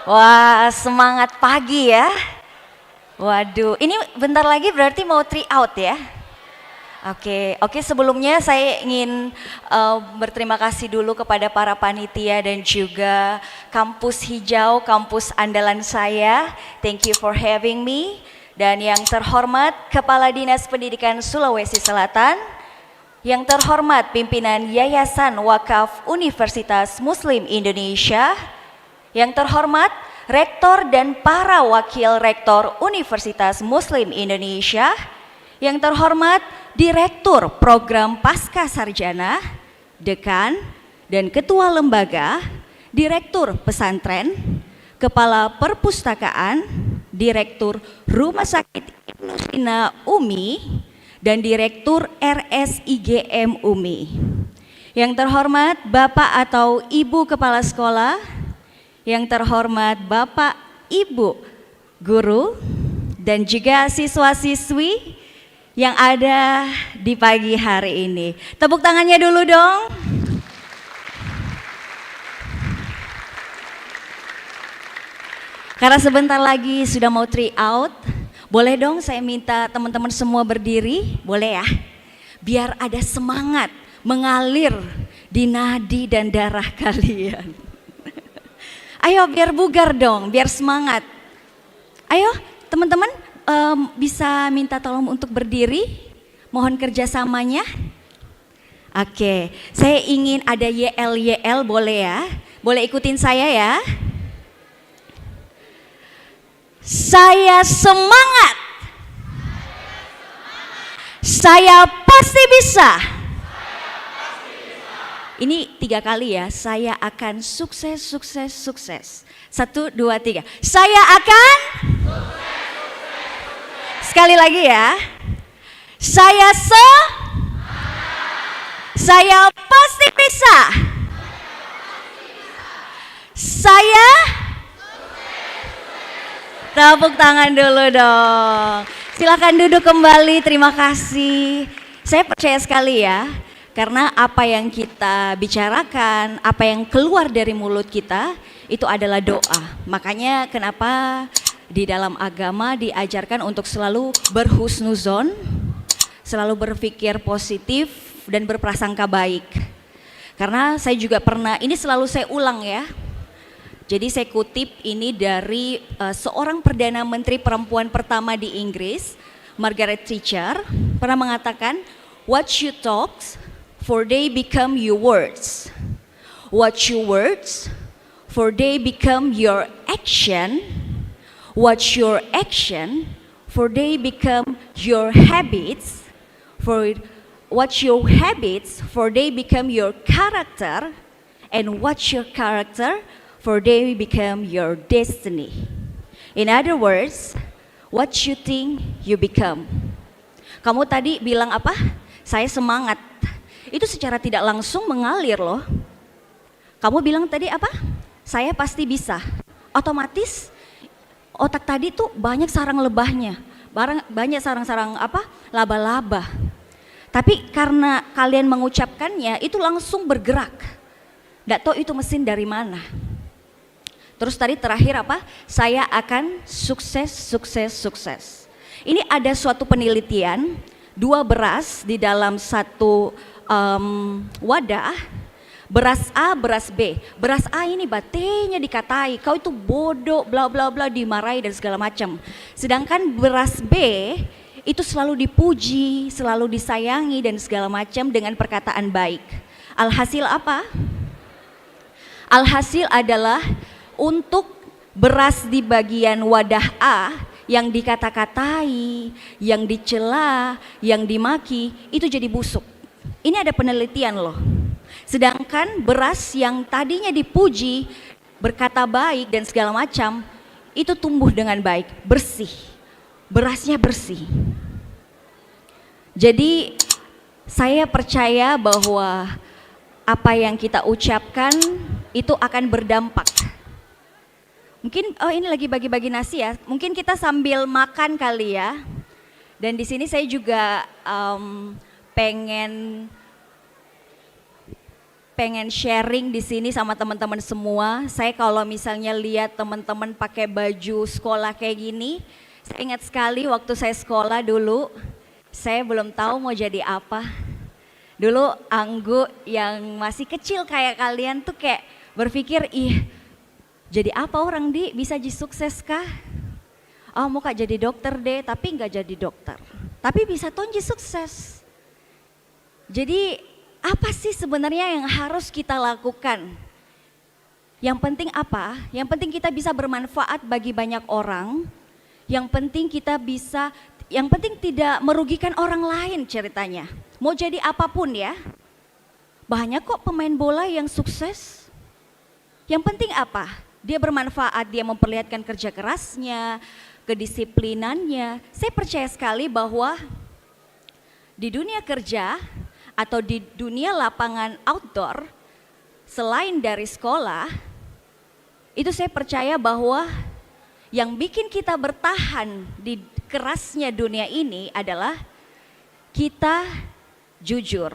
Wah, semangat pagi ya. Waduh, ini bentar lagi berarti mau try out ya. Oke, sebelumnya saya ingin berterima kasih dulu kepada para panitia dan juga kampus hijau, kampus andalan saya. Thank you for having me. Dan yang terhormat Kepala Dinas Pendidikan Sulawesi Selatan, yang terhormat pimpinan Yayasan Wakaf Universitas Muslim Indonesia, yang terhormat Rektor dan para Wakil Rektor Universitas Muslim Indonesia, yang terhormat Direktur Program Pasca Sarjana, Dekan dan Ketua Lembaga, Direktur Pesantren, Kepala Perpustakaan, Direktur Rumah Sakit Ibnu Sina UMI, dan Direktur RSIGM UMI. Yang terhormat Bapak atau Ibu Kepala Sekolah, yang terhormat Bapak, Ibu, Guru, dan juga siswa-siswi yang ada di pagi hari ini. Tepuk tangannya dulu dong. Karena sebentar lagi sudah mau try out, boleh dong saya minta teman-teman semua berdiri, boleh ya? Biar ada semangat mengalir di nadi dan darah kalian. Ayo biar bugar dong, biar semangat. Ayo teman-teman bisa minta tolong untuk berdiri, mohon kerjasamanya. Oke, saya ingin ada YL boleh ya? Boleh ikutin saya ya? Saya semangat. Saya pasti bisa. Ini 3 kali ya, saya akan sukses, sukses, sukses. 1, 2, 3. Saya akan sukses, sukses, sukses. Sekali lagi ya. Saya pasti bisa. Saya tepuk tangan dulu dong. Silakan duduk kembali, terima kasih. Saya percaya sekali ya. Karena apa yang kita bicarakan, apa yang keluar dari mulut kita, itu adalah doa. Makanya kenapa di dalam agama diajarkan untuk selalu berhusnuzon, selalu berpikir positif dan berprasangka baik. Karena saya juga pernah, ini selalu saya ulang ya. Jadi saya kutip ini dari seorang Perdana Menteri perempuan pertama di Inggris, Margaret Thatcher, pernah mengatakan, what you talk, for they become your words. What your words, for they become your action. What your action, for they become your habits. For what your habits, for they become your character. And what your character, for they become your destiny. In other words, what you think, you become. Kamu tadi bilang apa? Saya semangat. Itu secara tidak langsung mengalir loh. Kamu bilang tadi apa? Saya pasti bisa. Otomatis otak tadi tuh banyak sarang lebahnya. Banyak sarang-sarang apa? Laba-laba. Tapi karena kalian mengucapkannya itu langsung bergerak. Nggak tahu itu mesin dari mana. Terus tadi terakhir apa? Saya akan sukses, sukses, sukses. Ini ada suatu penelitian, 2 beras di dalam satu wadah, beras A, beras B. Beras A ini batenya dikatai, kau itu bodoh, bla bla bla, dimarahi dan segala macam. Sedangkan beras B itu selalu dipuji, selalu disayangi dan segala macam dengan perkataan baik. Alhasil apa? Alhasil adalah untuk beras di bagian wadah A yang dikata-katai, yang dicela, yang dimaki, itu jadi busuk. Ini ada penelitian loh. Sedangkan beras yang tadinya dipuji, berkata baik dan segala macam, itu tumbuh dengan baik, bersih. Berasnya bersih. Jadi saya percaya bahwa apa yang kita ucapkan itu akan berdampak. Mungkin ini lagi bagi-bagi nasi ya. Mungkin kita sambil makan kali ya. Dan di sini saya juga pengen pengen sharing di sini sama teman-teman semua. Saya kalau misalnya lihat teman-teman pakai baju sekolah kayak gini, saya ingat sekali waktu saya sekolah dulu, saya belum tahu mau jadi apa. Dulu Anggu yang masih kecil kayak kalian tuh kayak berpikir, ih jadi apa orang bisa jadi sukses kah? Oh mau kak jadi dokter deh, tapi nggak jadi dokter. Tapi bisa tonji sukses. Jadi apa sih sebenarnya yang harus kita lakukan? Yang penting apa? Yang penting kita bisa bermanfaat bagi banyak orang. Yang penting kita bisa, yang penting tidak merugikan orang lain ceritanya. Mau jadi apapun ya. Banyak kok pemain bola yang sukses. Yang penting apa? Dia bermanfaat, dia memperlihatkan kerja kerasnya, kedisiplinannya. Saya percaya sekali bahwa di dunia kerja atau di dunia lapangan outdoor, selain dari sekolah, itu saya percaya bahwa yang bikin kita bertahan di kerasnya dunia ini adalah kita jujur.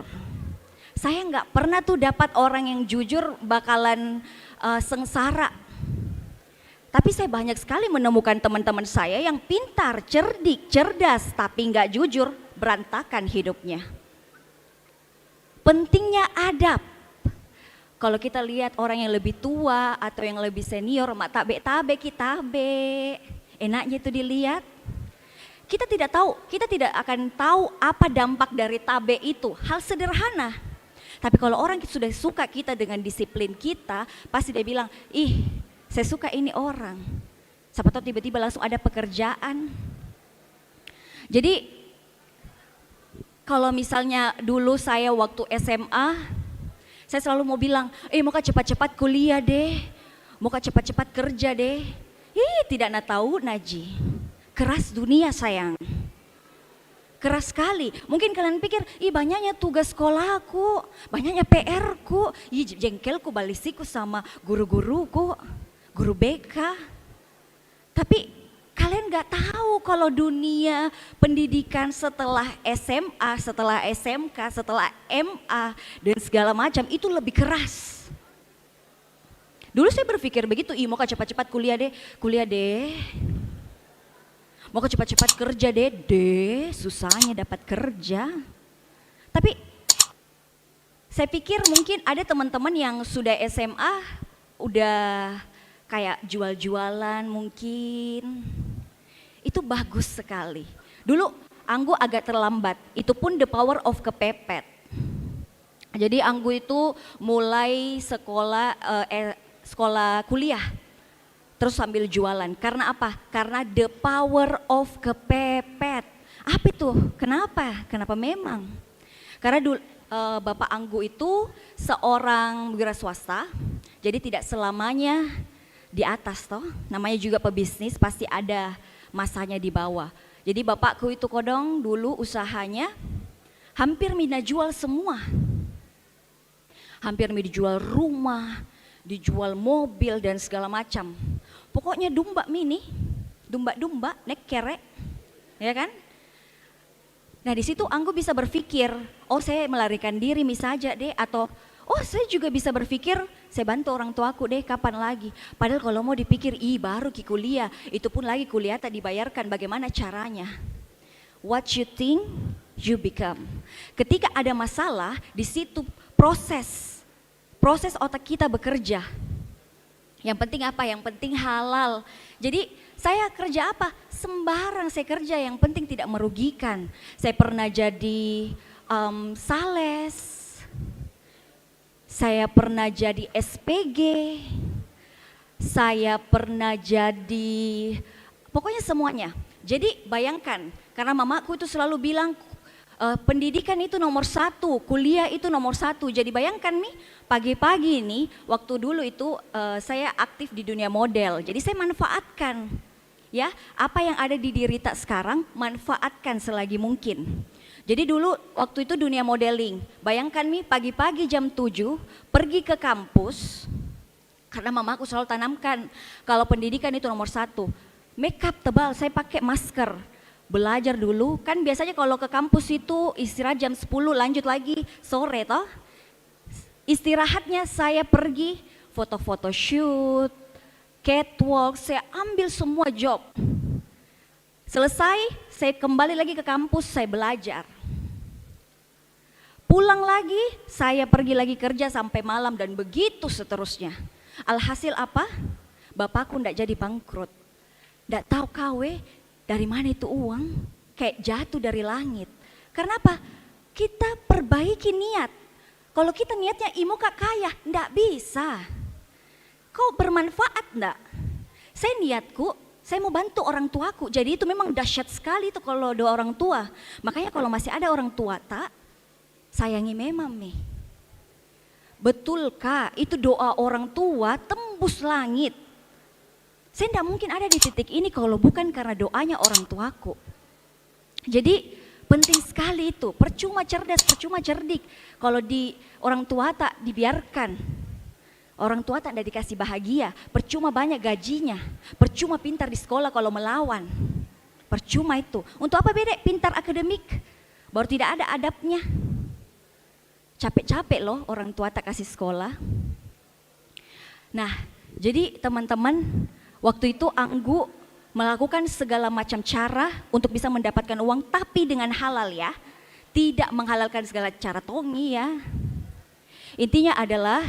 Saya nggak pernah tuh dapat orang yang jujur bakalan sengsara. Tapi saya banyak sekali menemukan teman-teman saya yang pintar, cerdik, cerdas, tapi nggak jujur, berantakan hidupnya. Pentingnya adab. Kalau kita lihat orang yang lebih tua atau yang lebih senior, mak tabe kitabe, enaknya itu dilihat. Kita tidak akan tahu apa dampak dari tabe itu, hal sederhana. Tapi kalau orang sudah suka kita dengan disiplin kita, pasti dia bilang, ih saya suka ini orang. Siapa tahu tiba-tiba langsung ada pekerjaan. Jadi kalau misalnya dulu saya waktu SMA, saya selalu mau bilang, mau cepat-cepat kuliah deh, mau cepat-cepat kerja deh. Tidak nak tahu Naji. Keras dunia sayang, keras sekali. Mungkin kalian pikir, banyaknya tugas sekolahku, banyaknya PR-ku, jengkelku balisiku sama guru-guruku, guru BK. Tapi kalian gak tahu kalau dunia pendidikan setelah SMA, setelah SMK, setelah MA dan segala macam itu lebih keras. Dulu saya berpikir begitu, mau cepat-cepat kuliah deh. Mau cepat-cepat kerja deh, susahnya dapat kerja. Tapi saya pikir mungkin ada teman-teman yang sudah SMA, udah kayak jual-jualan mungkin. Itu bagus sekali. Dulu Anggu agak terlambat, itu pun the power of kepepet. Jadi Anggu itu mulai sekolah kuliah. Terus sambil jualan, karena apa? Karena the power of kepepet. Apa itu? Kenapa? Kenapa memang? Karena Bapak Anggu itu seorang wira swasta, jadi tidak selamanya di atas toh. Namanya juga pebisnis, pasti ada masanya di bawah. Jadi bapakku itu kodong dulu usahanya hampir mina jual semua. Hampir mina dijual rumah, dijual mobil dan segala macam. Pokoknya domba naik kerek, ya kan? Nah di situ Anggu bisa berpikir, saya melarikan diri saja deh, atau saya juga bisa berpikir, saya bantu orang tuaku deh kapan lagi. Padahal kalau mau dipikir, baru kuliah, itu pun lagi kuliah tak dibayarkan, bagaimana caranya? What you think, you become. Ketika ada masalah, di situ proses otak kita bekerja. Yang penting apa? Yang penting halal. Jadi saya kerja apa? Sembarang saya kerja, yang penting tidak merugikan. Saya pernah jadi sales, saya pernah jadi SPG, saya pernah jadi, pokoknya semuanya. Jadi bayangkan, karena mamaku itu selalu bilang, pendidikan itu nomor 1, kuliah itu nomor 1. Jadi bayangkan nih, pagi-pagi nih, waktu dulu itu saya aktif di dunia model. Jadi saya manfaatkan, ya apa yang ada di diri tak sekarang, manfaatkan selagi mungkin. Jadi dulu waktu itu dunia modeling. Bayangkan nih, pagi-pagi jam 7 pergi ke kampus, karena mamaku selalu tanamkan kalau pendidikan itu nomor 1. Makeup tebal, saya pakai masker. Belajar dulu, kan biasanya kalau ke kampus itu istirahat jam 10 lanjut lagi sore toh. Istirahatnya saya pergi foto-foto shoot, catwalk, saya ambil semua job. Selesai, saya kembali lagi ke kampus, saya belajar. Pulang lagi, saya pergi lagi kerja sampai malam dan begitu seterusnya. Alhasil apa? Bapakku ndak jadi bangkrut. Ndak tahu kawe dari mana itu uang, kayak jatuh dari langit. Karena apa? Kita perbaiki niat. Kalau kita niatnya imo kak kaya, ndak bisa. Kau bermanfaat ndak? Saya niatku, saya mau bantu orang tuaku. Jadi itu memang dahsyat sekali itu kalau doa orang tua. Makanya kalau masih ada orang tua tak, sayangi memang nih. Betul kak, itu doa orang tua tembus langit. Saya tidak mungkin ada di titik ini kalau bukan karena doanya orang tuaku. Jadi penting sekali itu, percuma cerdas, percuma cerdik. Kalau di orang tua tak dibiarkan, orang tua tak ada dikasih bahagia, percuma banyak gajinya, percuma pintar di sekolah kalau melawan. Percuma itu. Untuk apa beda pintar akademik, baru tidak ada adabnya. Capek-capek loh orang tua tak kasih sekolah. Nah, jadi teman-teman, waktu itu Anggu melakukan segala macam cara untuk bisa mendapatkan uang, tapi dengan halal ya. Tidak menghalalkan segala cara tongi ya. Intinya adalah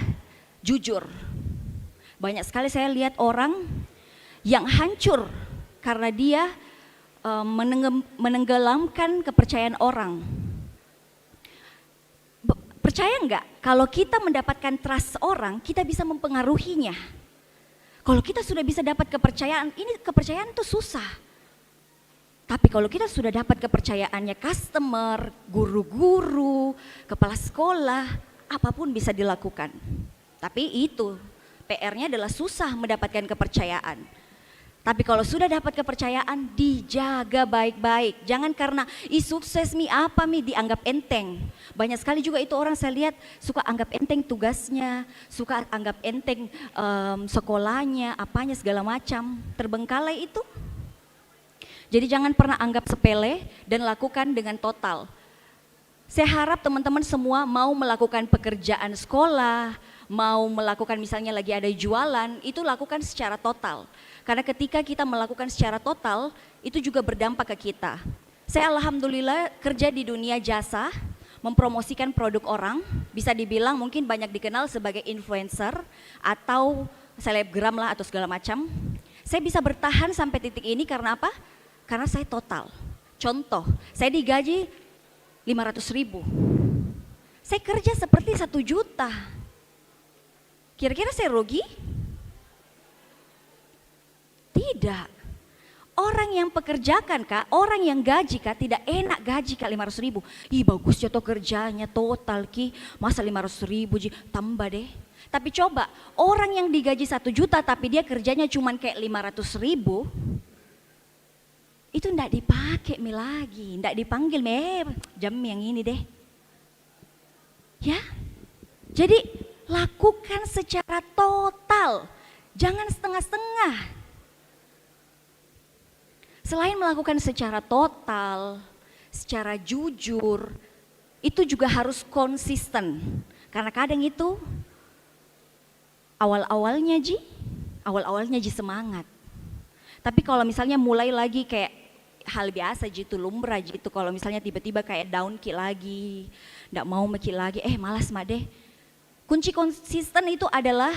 jujur. Banyak sekali saya lihat orang yang hancur karena dia menenggelamkan kepercayaan orang. Percaya nggak kalau kita mendapatkan trust orang, kita bisa mempengaruhinya. Kalau kita sudah bisa dapat kepercayaan, ini kepercayaan itu susah. Tapi kalau kita sudah dapat kepercayaannya customer, guru-guru, kepala sekolah, apapun bisa dilakukan. Tapi itu PR-nya adalah susah mendapatkan kepercayaan. Tapi kalau sudah dapat kepercayaan, dijaga baik-baik. Jangan karena sukses mi apa mi dianggap enteng. Banyak sekali juga itu orang saya lihat suka anggap enteng tugasnya, suka anggap enteng sekolahnya, apanya segala macam. Terbengkalai itu. Jadi jangan pernah anggap sepele dan lakukan dengan total. Saya harap teman-teman semua mau melakukan pekerjaan sekolah, mau melakukan misalnya lagi ada jualan, itu lakukan secara total. Karena ketika kita melakukan secara total, itu juga berdampak ke kita. Saya alhamdulillah kerja di dunia jasa, mempromosikan produk orang, bisa dibilang mungkin banyak dikenal sebagai influencer atau selebgram lah atau segala macam. Saya bisa bertahan sampai titik ini karena apa? Karena saya total. Contoh, saya digaji 500.000. Saya kerja seperti 1 juta. Kira-kira saya rugi? Tidak. Orang yang pekerjakan kak, orang yang gaji kak, tidak enak gaji kak 500.000. Ih bagus ya toh kerjanya total ki, masa 500.000 ji, tambah deh. Tapi coba orang yang digaji 1 juta tapi dia kerjanya cuman kayak 500.000, itu ndak dipakai mi lagi, ndak dipanggil jam yang ini deh. Ya, jadi lakukan secara total, jangan setengah-setengah. Selain melakukan secara total, secara jujur, itu juga harus konsisten. Karena kadang itu awal-awalnya ji semangat. Tapi kalau misalnya mulai lagi kayak hal biasa ji itu lumrah ji itu, kalau misalnya tiba-tiba kayak down ki lagi, ndak mau meki lagi, malas mah deh. Kunci konsisten itu adalah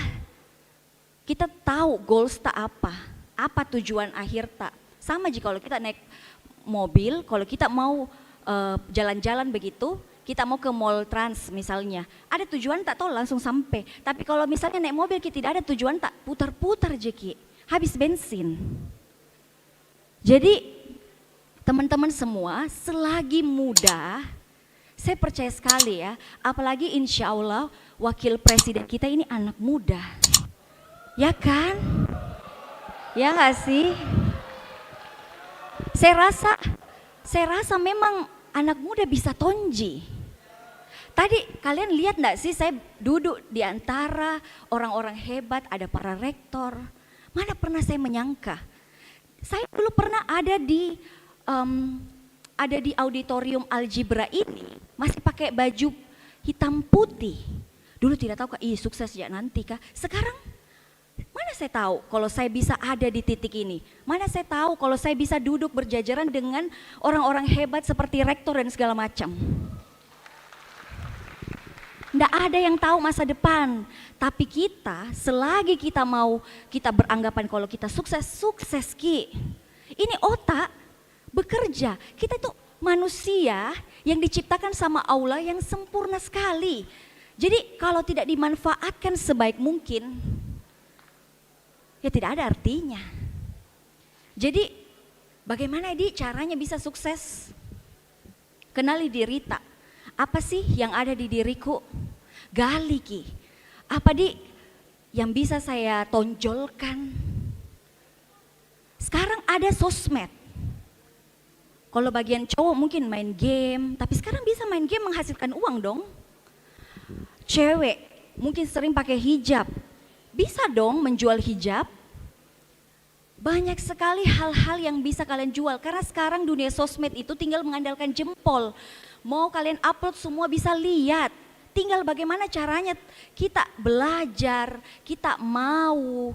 kita tahu goals tak apa tujuan akhir tak. Sama jika kalau kita naik mobil, kalau kita mau jalan-jalan begitu, kita mau ke mall Trans misalnya, ada tujuan tak tahu langsung sampai. Tapi kalau misalnya naik mobil kita tidak ada tujuan tak, putar-putar jeki, habis bensin. Jadi teman-teman semua selagi muda, saya percaya sekali ya, apalagi insya Allah wakil presiden kita ini anak muda. Ya kan? Ya gak sih? Saya rasa memang anak muda bisa tonji. Tadi kalian lihat enggak sih saya duduk di antara orang-orang hebat, ada para rektor. Mana pernah saya menyangka. Saya dulu pernah ada di auditorium algebra ini masih pakai baju hitam putih. Dulu tidak tahu kah, sukses ya nanti kah. Sekarang mana saya tahu kalau saya bisa ada di titik ini. Mana saya tahu kalau saya bisa duduk berjajaran dengan orang-orang hebat seperti rektor dan segala macam. Tidak ada yang tahu masa depan, tapi kita selagi kita mau, kita beranggapan kalau kita sukses, sukses Ki. Ini otak bekerja, kita itu manusia yang diciptakan sama Allah yang sempurna sekali. Jadi kalau tidak dimanfaatkan sebaik mungkin, ya tidak ada artinya. Jadi bagaimana caranya bisa sukses? Kenali diri tak? Apa sih yang ada di diriku? Gali Ki. Apa yang bisa saya tonjolkan? Sekarang ada sosmed. Kalau bagian cowok mungkin main game, tapi sekarang bisa main game menghasilkan uang dong. Cewek mungkin sering pakai hijab. Bisa dong menjual hijab. Banyak sekali hal-hal yang bisa kalian jual karena sekarang dunia sosmed itu tinggal mengandalkan jempol. Mau kalian upload semua bisa lihat. Tinggal bagaimana caranya kita belajar, kita mau.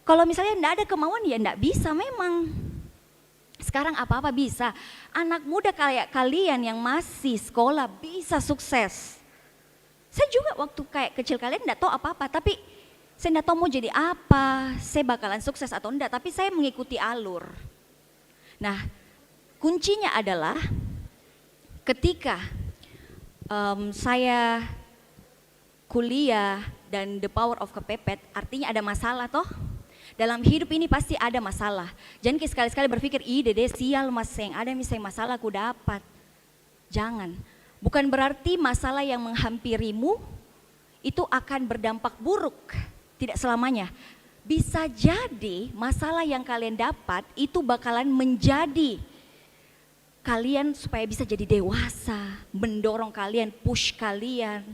Kalau misalnya enggak ada kemauan ya enggak bisa memang. Sekarang apa-apa bisa. Anak muda kayak kalian yang masih sekolah bisa sukses. Saya juga waktu kayak kecil kalian enggak tahu apa-apa, tapi saya enggak tahu mau jadi apa, saya bakalan sukses atau enggak, tapi saya mengikuti alur. Nah, kuncinya adalah ketika saya kuliah dan the power of kepepet, artinya ada masalah toh. Dalam hidup ini pasti ada masalah. Jangan sekali-sekali berpikir, dede sial mas yang ada misalnya masalah aku dapat. Jangan. Bukan berarti masalah yang menghampirimu itu akan berdampak buruk. Tidak selamanya. Bisa jadi masalah yang kalian dapat itu bakalan menjadi kalian supaya bisa jadi dewasa, mendorong kalian, push kalian.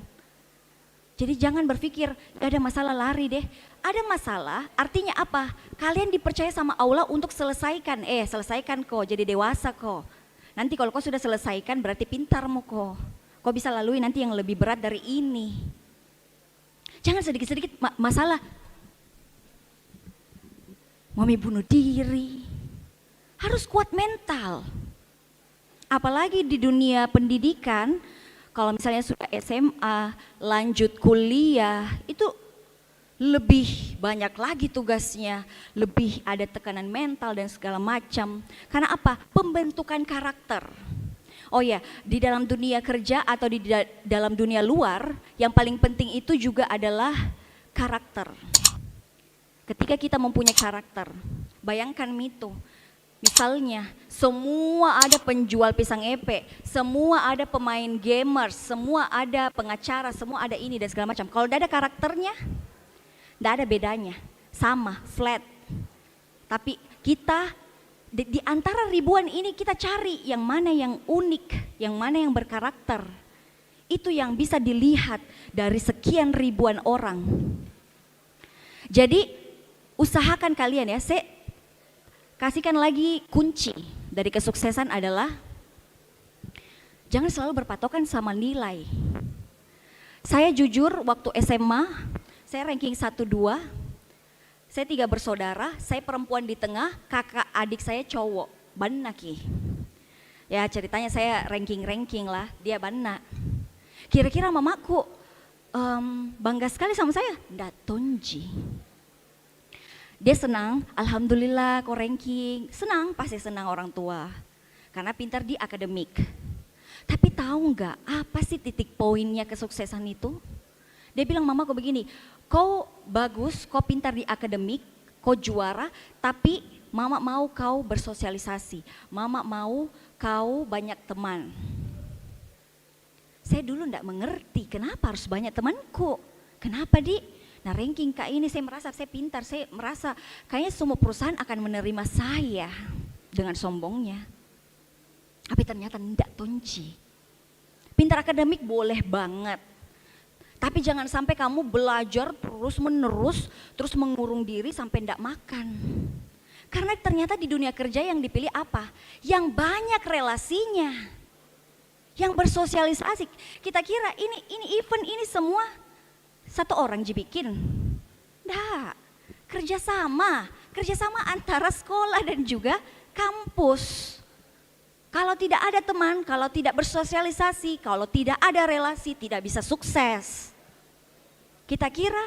Jadi jangan berpikir ada masalah lari deh. Ada masalah artinya apa? Kalian dipercaya sama Allah untuk selesaikan. Selesaikan kok, jadi dewasa kok. Nanti kalau kau sudah selesaikan berarti pintarmu kok. Kau bisa lalui nanti yang lebih berat dari ini. Jangan sedikit-sedikit masalah. Mami bunuh diri. Harus kuat mental. Apalagi di dunia pendidikan, kalau misalnya sudah SMA, lanjut kuliah, itu lebih banyak lagi tugasnya, lebih ada tekanan mental dan segala macam. Karena apa? Pembentukan karakter. Oh ya, di dalam dunia kerja atau di dalam dunia luar, yang paling penting itu juga adalah karakter. Ketika kita mempunyai karakter, bayangkan itu. Misalnya, semua ada penjual pisang epe, semua ada pemain gamers, semua ada pengacara, semua ada ini dan segala macam. Kalau tidak ada karakternya, tidak ada bedanya, sama, flat. Tapi kita di antara ribuan ini kita cari yang mana yang unik, yang mana yang berkarakter. Itu yang bisa dilihat dari sekian ribuan orang. Jadi usahakan kalian ya, saya kasihkan lagi kunci dari kesuksesan adalah jangan selalu berpatokan sama nilai. Saya jujur waktu SMA, saya ranking 1-2, saya 3 bersaudara, saya perempuan di tengah, kakak adik saya cowok, banaki. Ya ceritanya saya ranking lah, dia bana. Kira-kira mamaku bangga sekali sama saya? Nggak tonji. Dia senang, alhamdulillah kok ranking, senang, pasti senang orang tua. Karena pintar di akademik. Tapi tahu nggak apa sih titik poinnya kesuksesan itu? Dia bilang mamaku begini, kau bagus, kau pintar di akademik, kau juara, tapi mama mau kau bersosialisasi, mama mau kau banyak teman. Saya dulu nggak mengerti kenapa harus banyak temanku, kenapa Nah ranking kak ini saya merasa saya pintar, saya merasa kayaknya semua perusahaan akan menerima saya dengan sombongnya. Tapi ternyata tidak tonji. Pintar akademik boleh banget. Tapi jangan sampai kamu belajar terus menerus, terus mengurung diri sampai tidak makan. Karena ternyata di dunia kerja yang dipilih apa? Yang banyak relasinya. Yang bersosialisasi. Kita kira ini event ini semua Satu orang bikin. Enggak, kerjasama antara sekolah dan juga kampus. Kalau tidak ada teman, kalau tidak bersosialisasi, kalau tidak ada relasi, tidak bisa sukses. Kita kira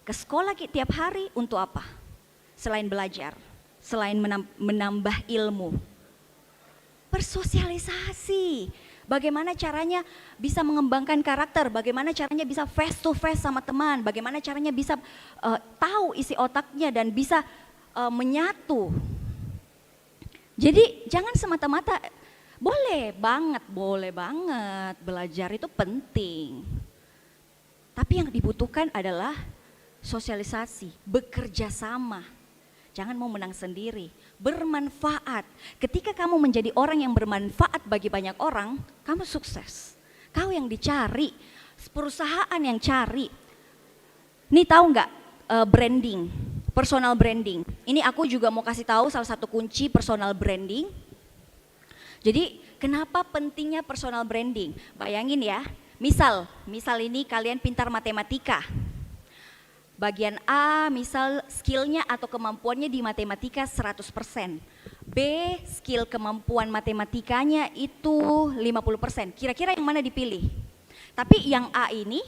ke sekolah tiap hari untuk apa? Selain belajar, selain menambah ilmu. Bersosialisasi. Bagaimana caranya bisa mengembangkan karakter, bagaimana caranya bisa face to face sama teman, bagaimana caranya bisa tahu isi otaknya dan bisa menyatu. Jadi jangan semata-mata, boleh banget belajar itu penting. Tapi yang dibutuhkan adalah sosialisasi, bekerja sama. Jangan mau menang sendiri, bermanfaat. Ketika kamu menjadi orang yang bermanfaat bagi banyak orang, kamu sukses. Kau yang dicari, perusahaan yang cari. Nih tahu nggak branding, personal branding. Ini aku juga mau kasih tahu salah satu kunci personal branding. Jadi kenapa pentingnya personal branding? Bayangin ya, misal ini kalian pintar matematika. Bagian A misal skillnya atau kemampuannya di matematika 100%. B skill kemampuan matematikanya itu 50%. Kira-kira yang mana dipilih? Tapi yang A ini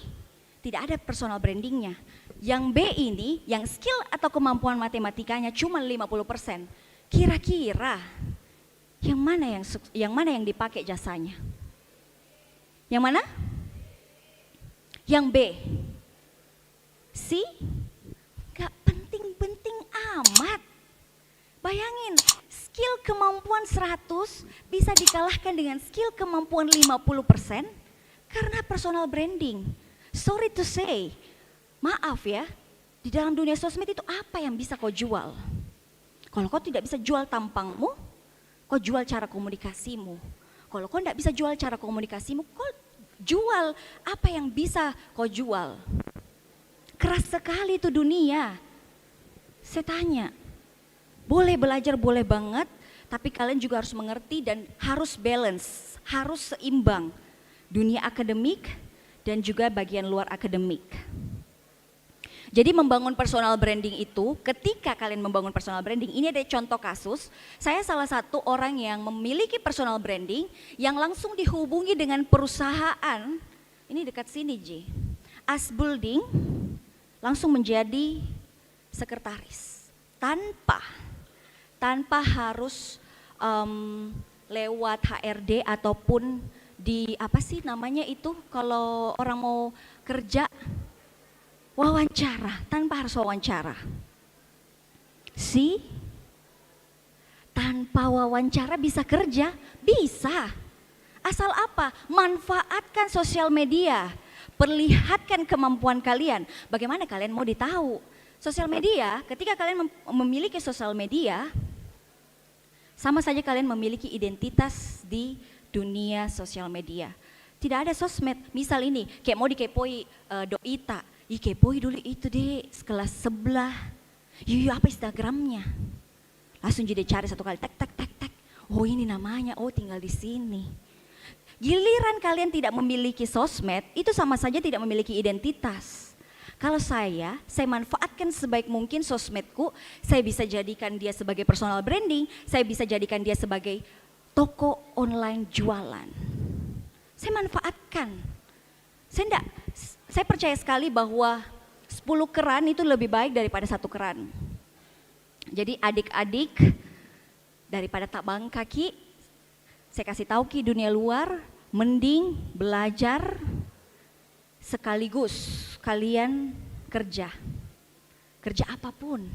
tidak ada personal brandingnya. Yang B ini yang skill atau kemampuan matematikanya cuma 50%. Kira-kira yang mana yang dipakai jasanya? Yang mana? Yang B. Gak penting-penting amat. Bayangin, skill kemampuan 100 bisa dikalahkan dengan skill kemampuan 50% karena personal branding. Sorry to say, maaf ya, di dalam dunia sosmed itu apa yang bisa kau jual? Kalau kau tidak bisa jual tampangmu, kau jual cara komunikasimu. Kalau kau tidak bisa jual cara komunikasimu, kau jual apa yang bisa kau jual. Keras sekali itu dunia. Saya tanya, boleh belajar, boleh banget, tapi kalian juga harus mengerti dan harus balance, harus seimbang. Dunia akademik dan juga bagian luar akademik. Jadi membangun personal branding itu, ketika kalian membangun personal branding, ini ada contoh kasus, saya salah satu orang yang memiliki personal branding, yang langsung dihubungi dengan perusahaan, ini dekat sini Ji, As Building, langsung menjadi sekretaris tanpa harus lewat HRD ataupun di apa sih namanya itu kalau orang mau kerja wawancara, tanpa harus wawancara. Tanpa wawancara bisa kerja? Bisa. Asal apa? Manfaatkan sosial media. Perlihatkan kemampuan kalian. Bagaimana kalian mau ditahu? Sosial media, ketika kalian memiliki sosial media, sama saja kalian memiliki identitas di dunia sosial media. Tidak ada sosmed, misal ini, kayak mau dikepoi Doita, kepoi dulu itu deh, sekelas sebelah, apa Instagramnya? Langsung jadi cari satu kali, tak, oh ini namanya, oh tinggal di sini. Giliran kalian tidak memiliki sosmed, itu sama saja tidak memiliki identitas. Kalau saya manfaatkan sebaik mungkin sosmedku, saya bisa jadikan dia sebagai personal branding, saya bisa jadikan dia sebagai toko online jualan. Saya manfaatkan. Saya percaya sekali bahwa 10 keran itu lebih baik daripada 1 keran. Jadi adik-adik, daripada tak bang kaki, saya kasih tahu ki dunia luar, mending belajar sekaligus kalian kerja apapun.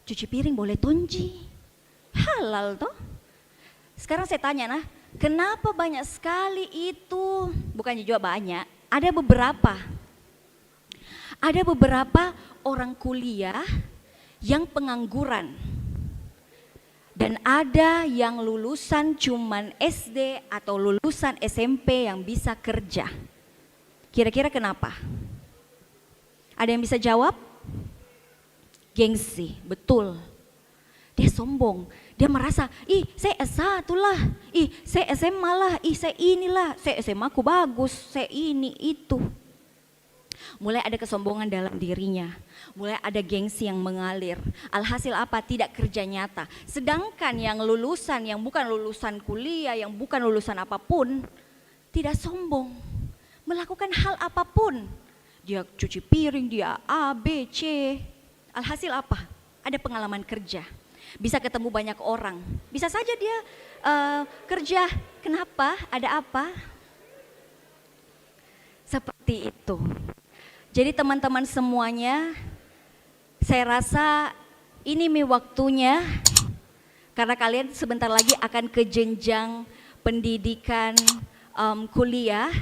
Cuci piring boleh tonji, halal toh. Sekarang saya tanya kenapa banyak sekali itu, bukannya juga banyak, ada beberapa orang kuliah yang pengangguran. Dan ada yang lulusan cuman SD atau lulusan SMP yang bisa kerja. Kira-kira kenapa? Ada yang bisa jawab? Gengsi, betul. Dia sombong, dia merasa, saya S1 lah, saya SMA lah, saya inilah, saya SMA aku bagus, saya ini, itu. mulai ada kesombongan dalam dirinya, mulai ada gengsi yang mengalir. Alhasil apa? Tidak kerja nyata. Sedangkan yang lulusan, yang bukan lulusan kuliah, yang bukan lulusan apapun, tidak sombong, melakukan hal apapun. Dia cuci piring, dia A, B, C. Alhasil apa? Ada pengalaman kerja. Bisa ketemu banyak orang. Bisa saja dia kerja. Kenapa? Ada apa? Seperti itu. Jadi teman-teman semuanya, saya rasa ini waktunya, karena kalian sebentar lagi akan ke jenjang pendidikan kuliah.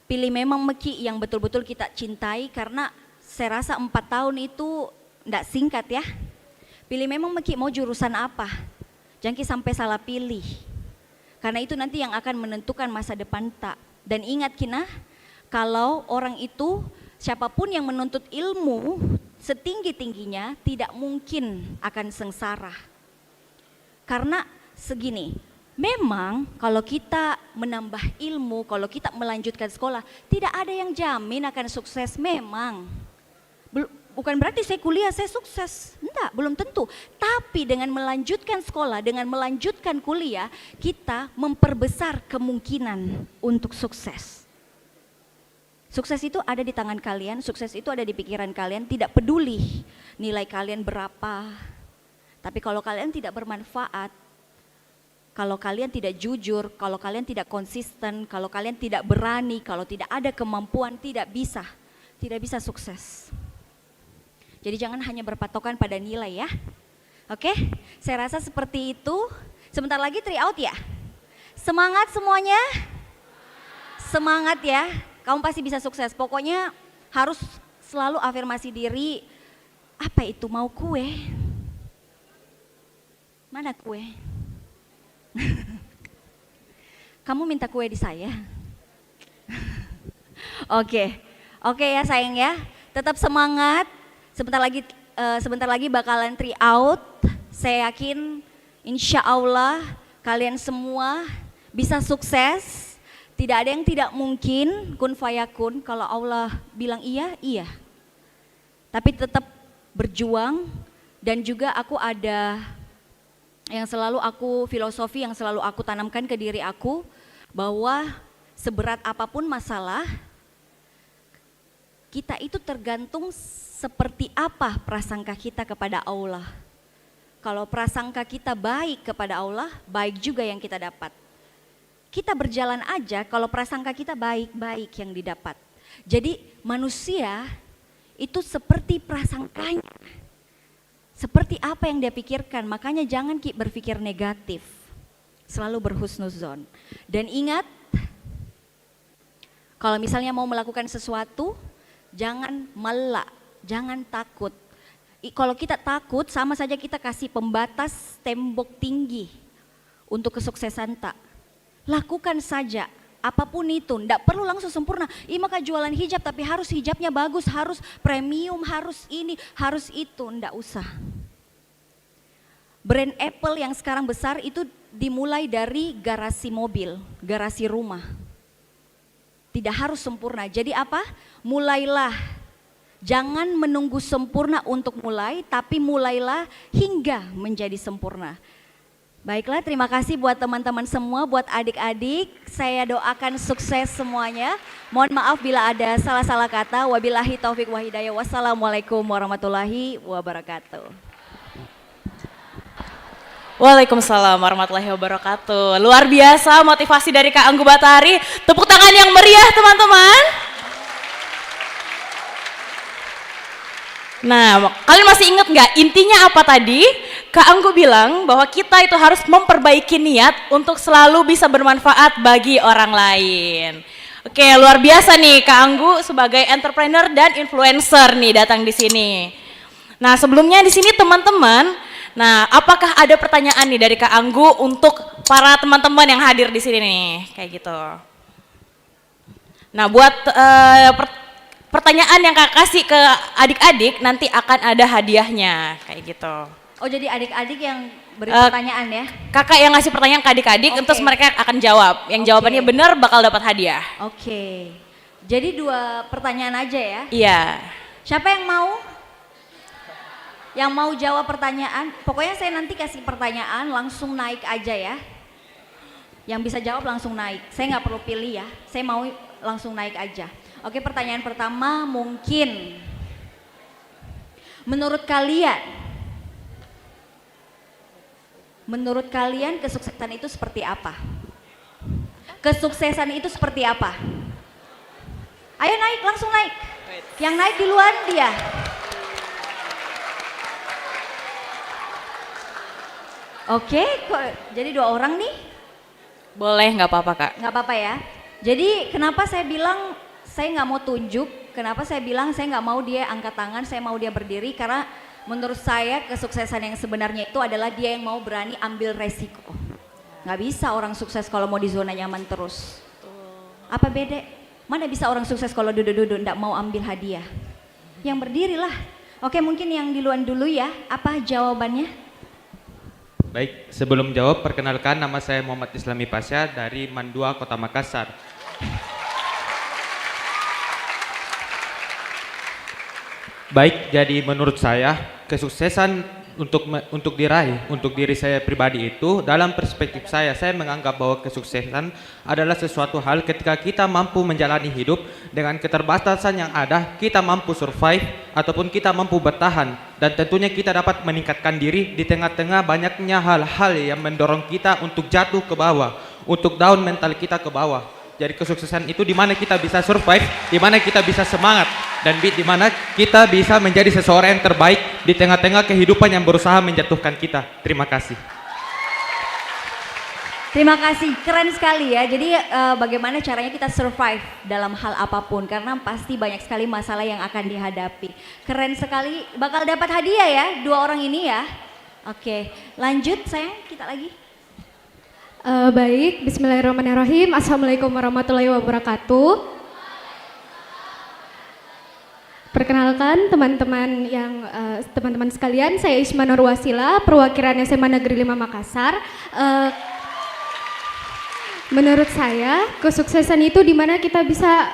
Pilih memang Meki yang betul-betul kita cintai, karena saya rasa 4 tahun itu enggak singkat ya. Pilih memang Meki mau jurusan apa, jangan sampai salah pilih. Karena itu nanti yang akan menentukan masa depan tak. Dan ingat Kina, kalau orang itu, siapapun yang menuntut ilmu setinggi-tingginya tidak mungkin akan sengsara. Karena segini, memang kalau kita menambah ilmu, kalau kita melanjutkan sekolah, tidak ada yang jamin akan sukses memang. Bukan berarti saya kuliah, saya sukses. Enggak, belum tentu. Tapi dengan melanjutkan sekolah, dengan melanjutkan kuliah, kita memperbesar kemungkinan untuk sukses. Sukses itu ada di tangan kalian, sukses itu ada di pikiran kalian, tidak peduli nilai kalian berapa. Tapi kalau kalian tidak bermanfaat, kalau kalian tidak jujur, kalau kalian tidak konsisten, kalau kalian tidak berani, kalau tidak ada kemampuan, tidak bisa sukses. Jadi jangan hanya berpatokan pada nilai ya. Oke, saya rasa seperti itu. Sebentar lagi tryout ya. Semangat semuanya. Semangat ya. Kamu pasti bisa sukses. Pokoknya harus selalu afirmasi diri. Apa itu mau kue? Mana kue? Kamu minta kue di saya? Oke ya sayang ya. Tetap semangat. Sebentar lagi bakalan tryout. Saya yakin insya Allah kalian semua bisa sukses. Tidak ada yang tidak mungkin, kun fayakun, kalau Allah bilang iya, iya. Tapi tetap berjuang, dan juga aku ada yang selalu filosofi yang selalu aku tanamkan ke diri aku, bahwa seberat apapun masalah, kita itu tergantung seperti apa prasangka kita kepada Allah. Kalau prasangka kita baik kepada Allah, baik juga yang kita dapat. Kita berjalan aja kalau prasangka kita baik-baik yang didapat. Jadi manusia itu seperti prasangkanya. Seperti apa yang dia pikirkan, makanya jangan berpikir negatif. Selalu berhusnuzon. Dan ingat, kalau misalnya mau melakukan sesuatu, jangan melak, jangan takut. Kalau kita takut, sama saja kita kasih pembatas tembok tinggi untuk kesuksesan tak. Lakukan saja, apapun itu, enggak perlu langsung sempurna. Maka jualan hijab tapi harus hijabnya bagus, harus premium, harus ini, harus itu, enggak usah. Brand Apple yang sekarang besar itu dimulai dari garasi mobil, garasi rumah. Tidak harus sempurna, jadi apa? Mulailah, jangan menunggu sempurna untuk mulai, tapi mulailah hingga menjadi sempurna. Baiklah, terima kasih buat teman-teman semua, buat adik-adik. Saya doakan sukses semuanya. Mohon maaf bila ada salah-salah kata. Wabillahi taufik wa hidayah. Wassalamualaikum warahmatullahi wabarakatuh. Waalaikumsalam warahmatullahi wabarakatuh. Luar biasa motivasi dari Kak Anggu Batari. Tepuk tangan yang meriah teman-teman. Nah, kalian masih ingat nggak intinya apa tadi? Kak Anggu bilang bahwa kita itu harus memperbaiki niat untuk selalu bisa bermanfaat bagi orang lain. Oke, luar biasa nih Kak Anggu sebagai entrepreneur dan influencer nih datang di sini. Nah, sebelumnya di sini teman-teman, nah apakah ada pertanyaan nih dari Kak Anggu untuk para teman-teman yang hadir di sini nih, kayak gitu. Nah, buat pertanyaan yang Kak kasih ke adik-adik nanti akan ada hadiahnya, kayak gitu. Oh, jadi adik-adik yang beri pertanyaan ya? Kakak yang ngasih pertanyaan ke adik-adik, terus mereka akan jawab. Yang jawabannya benar bakal dapat hadiah. Oke. Jadi 2 pertanyaan aja ya. Iya. Siapa yang mau? Yang mau jawab pertanyaan? Pokoknya saya nanti kasih pertanyaan langsung naik aja ya. Yang bisa jawab langsung naik. Saya nggak perlu pilih ya. Saya mau langsung naik aja. Oke, pertanyaan pertama mungkin. Menurut kalian kesuksesan itu seperti apa? Kesuksesan itu seperti apa? Ayo naik, langsung naik. Yang naik duluan dia. Oke, kok jadi 2 orang nih? Boleh, nggak apa-apa Kak. Nggak apa-apa ya. Jadi kenapa saya bilang saya nggak mau tunjuk? Kenapa saya bilang saya nggak mau dia angkat tangan, saya mau dia berdiri? Karena menurut saya kesuksesan yang sebenarnya itu adalah dia yang mau berani ambil resiko. Nggak bisa orang sukses kalau mau di zona nyaman terus. Apa beda? Mana bisa orang sukses kalau duduk-duduk nggak mau ambil hadiah? Yang berdirilah. Oke, mungkin yang duluan dulu ya. Apa jawabannya? Baik, sebelum jawab, perkenalkan nama saya Muhammad Islami Pasha dari Mandua, Kota Makassar. Baik, jadi menurut saya kesuksesan untuk diraih, untuk diri saya pribadi itu dalam perspektif saya menganggap bahwa kesuksesan adalah sesuatu hal ketika kita mampu menjalani hidup dengan keterbatasan yang ada, kita mampu survive ataupun kita mampu bertahan, dan tentunya kita dapat meningkatkan diri di tengah-tengah banyaknya hal-hal yang mendorong kita untuk jatuh ke bawah, untuk down mental kita ke bawah. Jadi kesuksesan itu di mana kita bisa survive, di mana kita bisa semangat, dan di mana kita bisa menjadi seseorang yang terbaik di tengah-tengah kehidupan yang berusaha menjatuhkan kita. Terima kasih. Terima kasih, keren sekali ya. Jadi bagaimana caranya kita survive dalam hal apapun, karena pasti banyak sekali masalah yang akan dihadapi. Keren sekali, bakal dapat hadiah ya 2 orang ini ya. Oke, lanjut sayang, kita lagi. Baik, bismillahirrahmanirrahim. Assalamualaikum warahmatullahi wabarakatuh. Perkenalkan teman-teman sekalian, saya Isma Nurwasila, perwakilan SMA Negeri 5 Makassar. Menurut saya, kesuksesan itu di mana kita bisa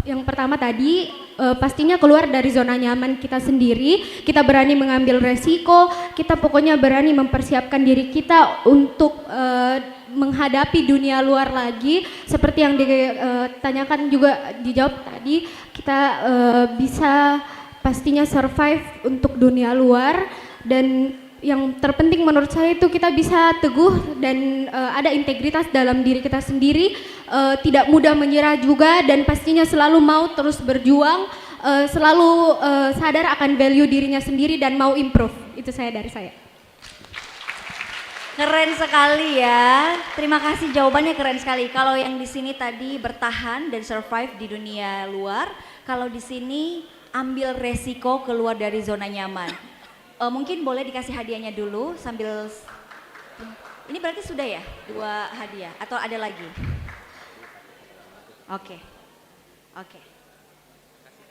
yang pertama tadi pastinya keluar dari zona nyaman kita sendiri, kita berani mengambil resiko, kita pokoknya berani mempersiapkan diri kita untuk menghadapi dunia luar lagi, seperti yang ditanyakan juga dijawab tadi, kita bisa pastinya survive untuk dunia luar, dan yang terpenting menurut saya itu kita bisa teguh dan ada integritas dalam diri kita sendiri, tidak mudah menyerah juga, dan pastinya selalu mau terus berjuang, selalu sadar akan value dirinya sendiri dan mau improve. Itu dari saya. Keren sekali ya. Terima kasih, jawabannya keren sekali. Kalau yang di sini tadi bertahan dan survive di dunia luar, kalau di sini ambil resiko keluar dari zona nyaman. Mungkin boleh dikasih hadiahnya dulu sambil, ini berarti sudah ya 2 hadiah atau ada lagi? Oke.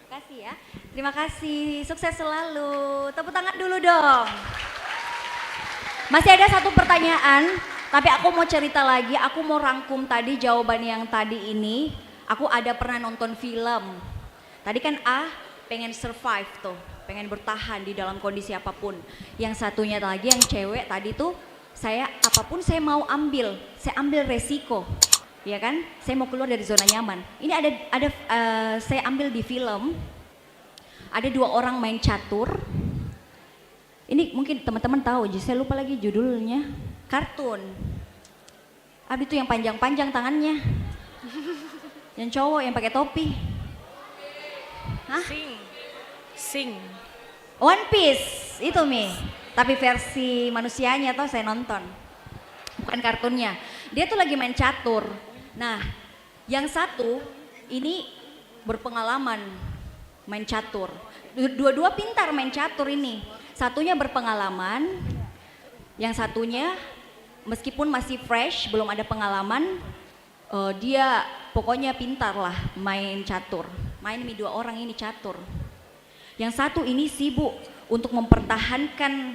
Kasih ya. Terima kasih, sukses selalu. Tepuk tangan dulu dong. Masih ada 1 pertanyaan, tapi aku mau cerita lagi, aku mau rangkum tadi jawaban yang tadi ini. Aku ada pernah nonton film. Tadi kan pengen survive tuh, pengen bertahan di dalam kondisi apapun. Yang satunya lagi yang cewek tadi tuh, saya apapun saya mau ambil, saya ambil resiko, ya kan? Saya mau keluar dari zona nyaman. Ini ada saya ambil di film, ada 2 orang main catur. Ini mungkin teman-teman tahu, saya lupa lagi judulnya. Kartun. Abi tuh yang panjang-panjang tangannya, yang cowok yang pakai topi. Hah? Sing. One Piece itu Mi, tapi versi manusianya tuh saya nonton, bukan kartunnya. Dia tuh lagi main catur. Nah, yang satu ini berpengalaman main catur. Dua-dua pintar main catur ini. Satunya berpengalaman, yang satunya meskipun masih fresh, belum ada pengalaman, dia pokoknya pintar lah main catur. Main 2 orang ini catur. Yang satu ini sibuk untuk mempertahankan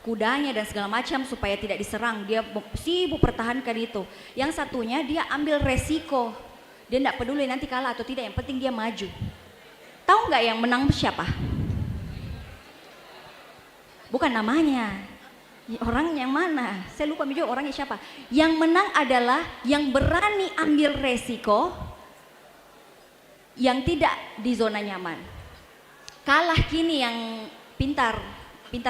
kudanya dan segala macam supaya tidak diserang. Dia sibuk pertahankan itu. Yang satunya dia ambil resiko. Dia tidak peduli nanti kalah atau tidak, yang penting dia maju. Tahu nggak yang menang siapa? Bukan namanya, orang yang mana? Saya lupa juga orangnya siapa. Yang menang adalah yang berani ambil resiko, yang tidak di zona nyaman. Kalah kini yang pintar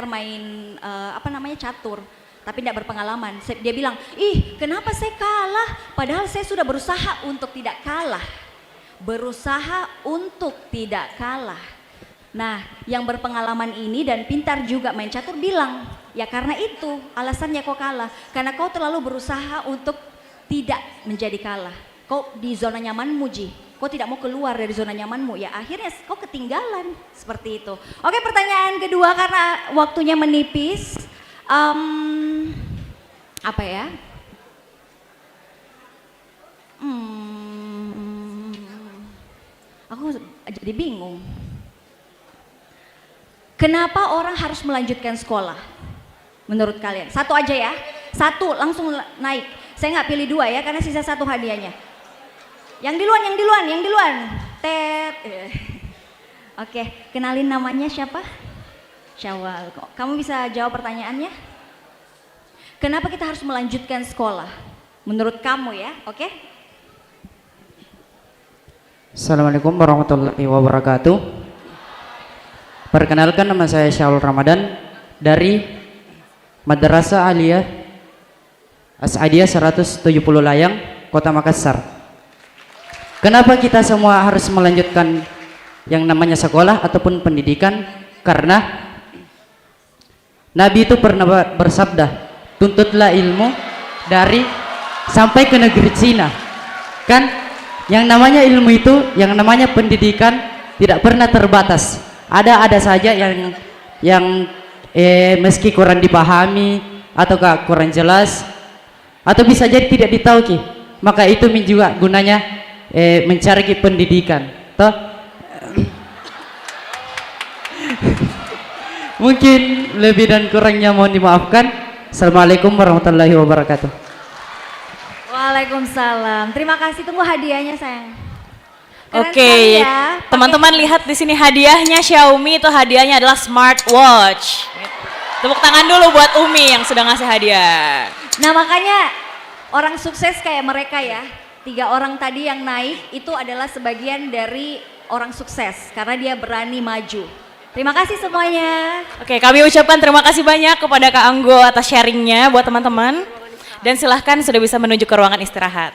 main catur, tapi tidak berpengalaman. Dia bilang, ih kenapa saya kalah? Padahal saya sudah berusaha untuk tidak kalah. Berusaha untuk tidak kalah. Nah, yang berpengalaman ini dan pintar juga main catur bilang, ya karena itu alasannya kau kalah. Karena kau terlalu berusaha untuk tidak menjadi kalah. Kau di zona nyamanmu, Ji. Kau tidak mau keluar dari zona nyamanmu, ya akhirnya kau ketinggalan. Seperti itu. Oke, pertanyaan kedua karena waktunya menipis. Apa ya? Aku jadi bingung. Kenapa orang harus melanjutkan sekolah? Menurut kalian? Satu aja ya. Satu langsung naik. Saya nggak pilih dua ya, karena sisa satu hadiahnya. Yang di luar. Tet. Oke, kenalin namanya siapa? Syawal. Kamu bisa jawab pertanyaannya? Kenapa kita harus melanjutkan sekolah? Menurut kamu ya, oke? Assalamualaikum warahmatullahi wabarakatuh. Perkenalkan, nama saya Syawal Ramadan dari Madrasah Aliyah As'adiyah 170 Layang, Kota Makassar. Kenapa kita semua harus melanjutkan yang namanya sekolah ataupun pendidikan? Karena Nabi itu pernah bersabda, tuntutlah ilmu dari sampai ke negeri Cina. Kan yang namanya ilmu itu, yang namanya pendidikan tidak pernah terbatas. Ada saja yang meski kurang dipahami atau kurang jelas atau bisa jadi tidak ditauki, maka itu juga gunanya mencari pendidikan. Toh mungkin lebih dan kurangnya mohon dimaafkan. Assalamualaikum warahmatullahi wabarakatuh. Waalaikumsalam. Terima kasih, tunggu hadiahnya sayang. Keren Oke, sekali ya. teman-teman lihat di sini hadiahnya Xiaomi, itu hadiahnya adalah smartwatch. Tepuk tangan dulu buat Umi yang sudah ngasih hadiah. Nah makanya orang sukses kayak mereka ya, 3 orang tadi yang naik itu adalah sebagian dari orang sukses karena dia berani maju. Terima kasih semuanya. Oke, kami ucapkan terima kasih banyak kepada Kak Anggo atas sharingnya buat teman-teman. Dan silahkan sudah bisa menuju ke ruangan istirahat.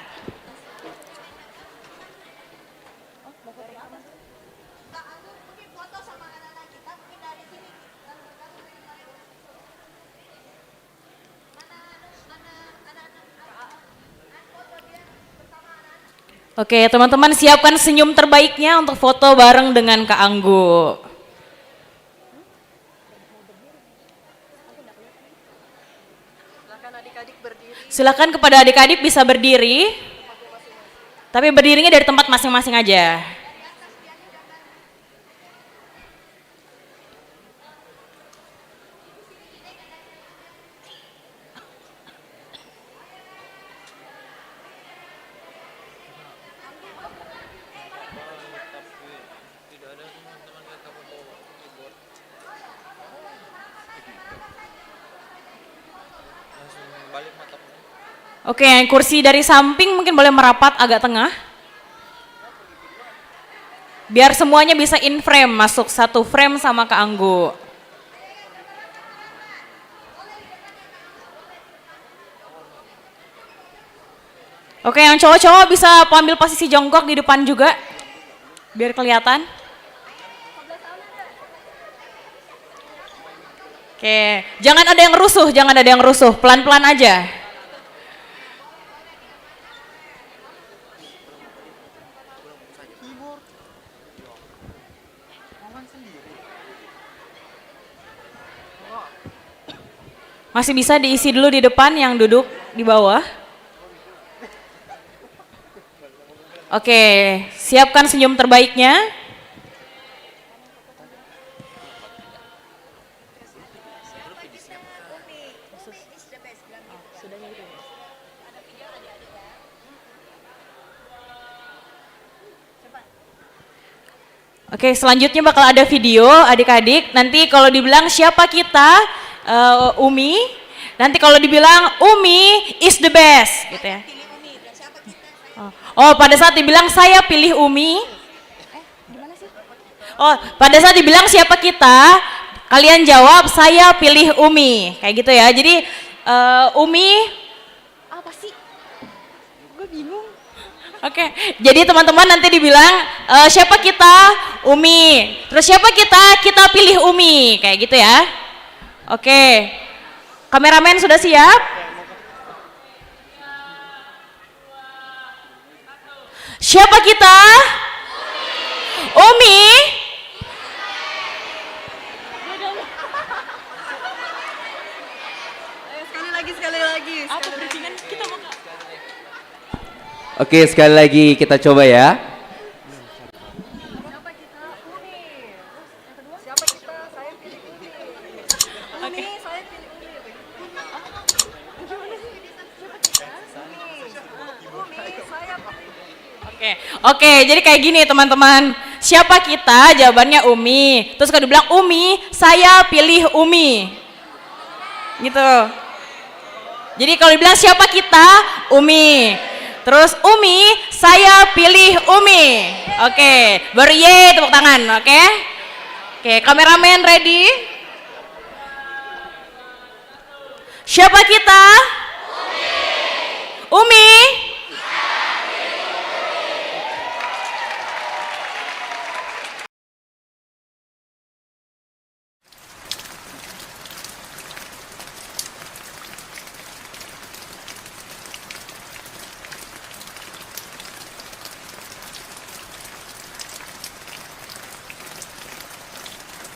Oke, teman-teman siapkan senyum terbaiknya untuk foto bareng dengan Kak Anggo. Silakan kepada adik-adik bisa berdiri, tapi berdirinya dari tempat masing-masing aja. Oke, yang kursi dari samping mungkin boleh merapat agak tengah. Biar semuanya bisa in frame, masuk satu frame sama Kak Anggo. Oke, yang cowok-cowok bisa ambil posisi jongkok di depan juga, biar kelihatan. Oke, jangan ada yang rusuh, pelan-pelan aja. Masih bisa diisi dulu di depan yang duduk di bawah. Oke, siapkan senyum terbaiknya. Oke, selanjutnya bakal ada video adik-adik. Nanti kalau dibilang siapa kita, Umi. Nanti kalau dibilang Umi is the best, gitu ya. Oh, pada saat dibilang saya pilih Umi. Oh, pada saat dibilang siapa kita, kalian jawab saya pilih Umi, kayak gitu ya. Jadi Umi apa sih? Gue bingung. Oke, jadi teman-teman nanti dibilang siapa kita? Umi. Terus siapa kita? Kita pilih Umi, kayak gitu ya. Oke, kameramen sudah siap? Siapa kita? Umi. Oke, sekali lagi kita coba ya. Oke, jadi kayak gini teman-teman. Siapa kita? Jawabannya Umi. Terus kalau dibilang Umi, saya pilih Umi. Gitu. Jadi kalau dibilang siapa kita? Umi. Terus Umi, saya pilih Umi. Oke, baru ye tepuk tangan, oke? Oke, kameramen ready? Siapa kita? Umi. Umi.